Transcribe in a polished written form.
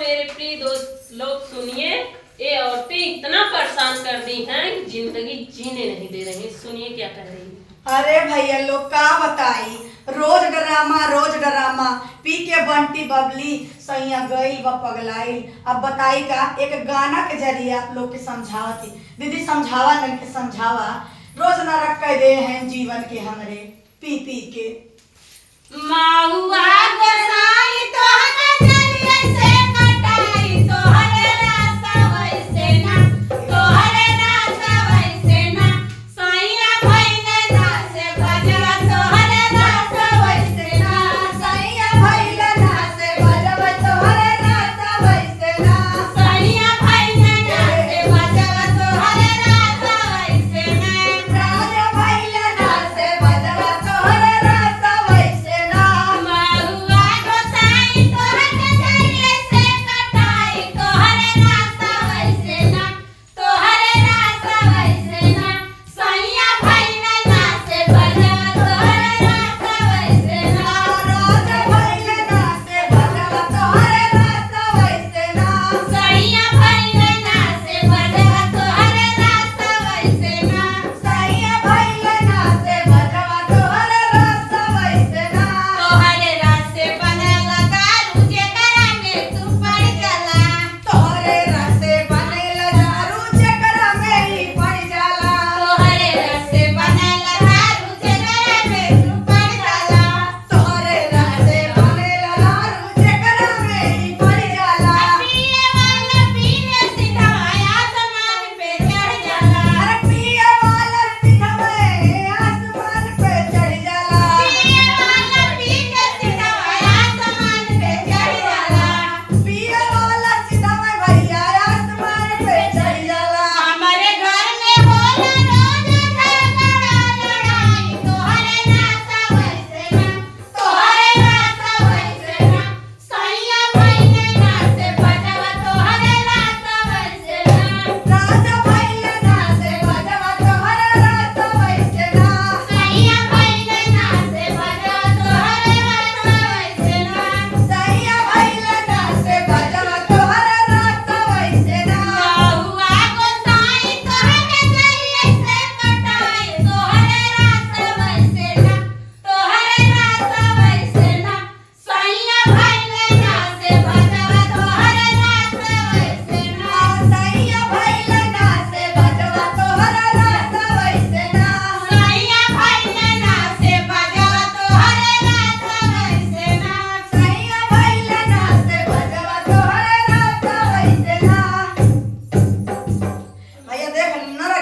मेरे प्रिय दोस्त लोग सुनिए, ये औरतें इतना परेशान कर दी हैं कि जिंदगी जीने नहीं दे रही। सुनिए क्या कह रही है। अरे भैया लोग का बताई, रोज ड्रामा पी के बंटी बबली सैया गई व पगलाई। अब बताई का एक गाना के जरिए आप लोग के समझावा थी। दीदी समझावा नहीं के समझावा, रोज नरक कह दे हैं जीवन के हमरे पी पी के। माहुआ गोसाई तोहरा जलिया से कटाई, तोहरे रास्ता वैसे ना, तोहरे रास्ता वैसे ना, सैया भइले ना से भजवा, तोहरे रास्ता वैसे ना, सैया भइले ना से भजवा, तोहरे रास्ता वैसे ना, सैया भइले ना से भजवा, तोहरे रास्ता वैसे ना, राजा भइले ना से भजवा, तोहरे रास्ता वैसे ना। माहुआ गोसाई तोहरा जलिया से कटाई, तोहरे रास्ता वैसे ना, तोहरे रास्ता वैसे ना, सैया भइले ना से भजवा, तोहरे रास्ता वैसे ना, राजा भइले ना से भजवा, तोहरे रास्ता वैसे ना, सैया भइले ना से भजवा, तोहरे रास्ता वैसे ना, सैया भइले ना से भजवा, तोहरे रास्ता वैसे ना। तोहरे रास्ते बनेला दारू जेकरा में तू पड़ जाला, तोहरे रास्ते बनेला दारू जेकरा में ही पड़ जाला, तोहरे रास्ते बनेला दारू जेकरा में तू पड़ जाला, तोहरे रास्ते बनेला दारू जेकरा में ही पड़ जाला। पिए वाला पीने सीधा आसमान पे चढ़ जाला, अरे पिए वाला सिधवे आसमान पे चढ़ जाला, पिए वाला पीने सीधा आसमान पे चढ़ जाला, पिए वाला सिधवे भैया आसमान पे चढ़ जाला। हमारे घर में होला रोज झगड़ा लड़ाई, तोहरे रास्ता वैसे ना, तोहरे रास्ता वैसे ना, सैया भइले ना से भजवा, तोहरे रास्ता वैसे ना, राजा भइले ना से भजवा, तोहरे रास्ता वैसे ना, सैया भइले ना से भजवा, तोहरे रास्ता वैसे ना, सैया भइले ना से भजवा, तोहरे रास्ता वैसे ना। माहुआ गोसाई तोहरा जलिया से कटाई, तोहरे रास्ता वैसे ना, तोहरे रास्ता वैसे ना, सैया भइले ना से भजवा, तोहरे रास्ता वैसे ना, सैया भइले ना से भजवा, तोहरे रास्ता वैसे ना, सैया भइले ना से भजवा, तोहरे रास्ता वैसे ना, सैया भइले ना से भजवा, तोहरे रास्ता वैसे ना। भैया देख नरक